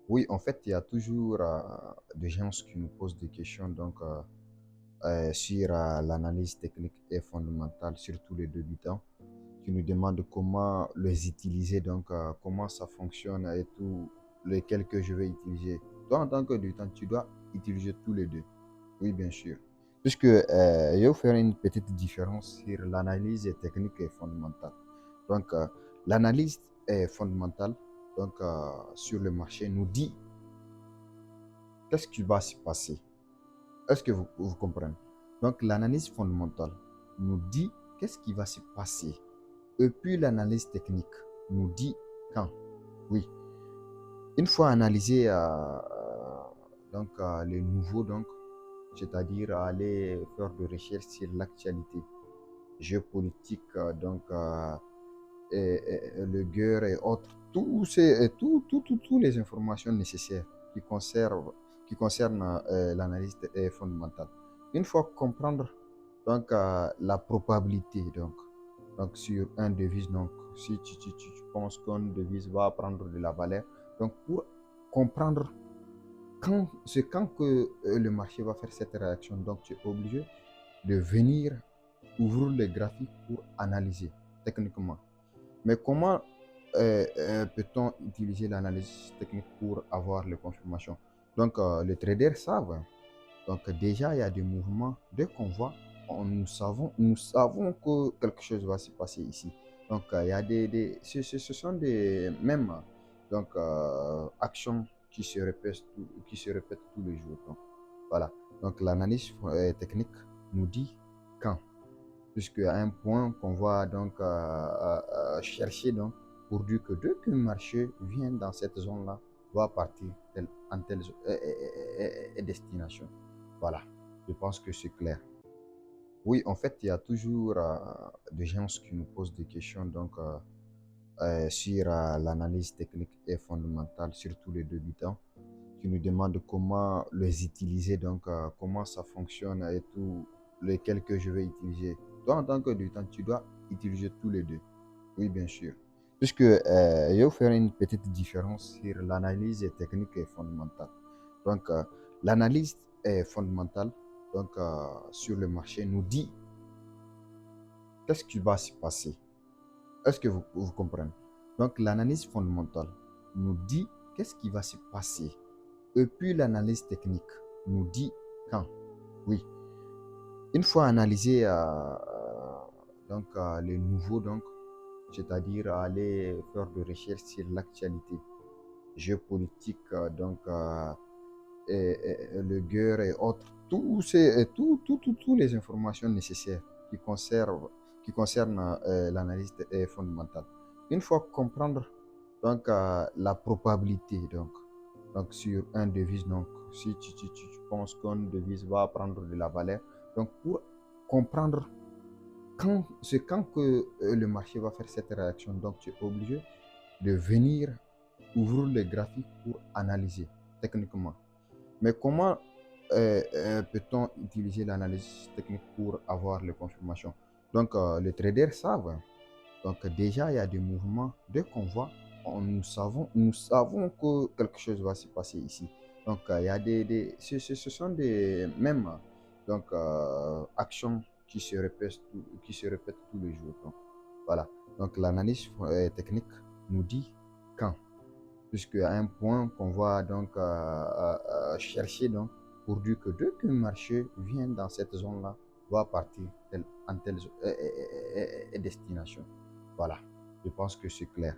Oui, en fait, il y a toujours des gens qui nous posent des questions sur l'analyse technique et fondamentale, surtout les débutants, qui nous demandent comment les utiliser, comment ça fonctionne et tout, lesquels que je vais utiliser. Toi, en tant que débutant, tu dois utiliser tous les deux. Oui, bien sûr. Puisque je vais vous faire une petite différence sur l'analyse technique et fondamentale. Donc, l'analyse est fondamentale sur le marché nous dit qu'est-ce qui va se passer. Est-ce que vous comprenez? Donc, l'analyse fondamentale nous dit qu'est-ce qui va se passer. Et puis, l'analyse technique nous dit quand. Oui. Une fois analysé les nouveaux, c'est-à-dire aller faire des recherches sur l'actualité géopolitique, le guerre et autres, toutes les informations nécessaires qui concernent l'analyse fondamentale. Une fois comprendre la probabilité sur un devise, si tu penses qu'une devise va prendre de la valeur, donc pour comprendre quand que le marché va faire cette réaction, donc tu es obligé de venir ouvrir les graphiques pour analyser techniquement. Mais comment peut-on utiliser l'analyse technique pour avoir les confirmations? Les traders savent, hein. Donc, déjà, il y a des mouvements. Dès qu'on voit, nous savons que quelque chose va se passer ici. Donc, il y a ce sont des mêmes actions qui se répètent tous les jours. Donc, voilà. Donc, l'analyse technique nous dit quand, puisqu'à un point qu'on va chercher pour dire que dès qu'un marché vient dans cette zone-là, va partir en telle destination. Voilà, je pense que c'est clair. Oui, en fait, il y a toujours des gens qui nous posent des questions sur l'analyse technique et fondamentale, surtout les débutants, qui nous demandent comment les utiliser, comment ça fonctionne et tout, lesquels que je vais utiliser. Toi, en tant que débutant, tu dois utiliser tous les deux. Oui, bien sûr. Puisque je vais vous faire une petite différence sur l'analyse technique et fondamentale. Donc, l'analyse est fondamentale sur le marché nous dit qu'est-ce qui va se passer. Est-ce que vous comprenez? Donc, l'analyse fondamentale nous dit qu'est-ce qui va se passer. Et puis, l'analyse technique nous dit quand. Oui. Une fois analysé les nouveaux, c'est-à-dire aller faire des recherches sur l'actualité géopolitique, le guerre et autres, toutes les informations nécessaires qui concernent l'analyse fondamentale. Une fois comprendre la probabilité sur un devise, si tu penses qu'une devise va prendre de la valeur, donc pour comprendre quand que le marché va faire cette réaction, donc tu es obligé de venir ouvrir les graphiques pour analyser techniquement. Mais comment peut-on utiliser l'analyse technique pour avoir les confirmations? Les traders savent, hein. Donc, déjà, il y a des mouvements. Dès qu'on voit, nous savons que quelque chose va se passer ici. Donc, il y a ce sont des mêmes actions qui se répètent tous les jours. Donc, voilà. Donc, l'analyse technique nous dit quand, puisqu'à un point qu'on va chercher pour dire que dès qu'un marché vient dans cette zone-là, va partir en telle destination. Voilà, je pense que c'est clair.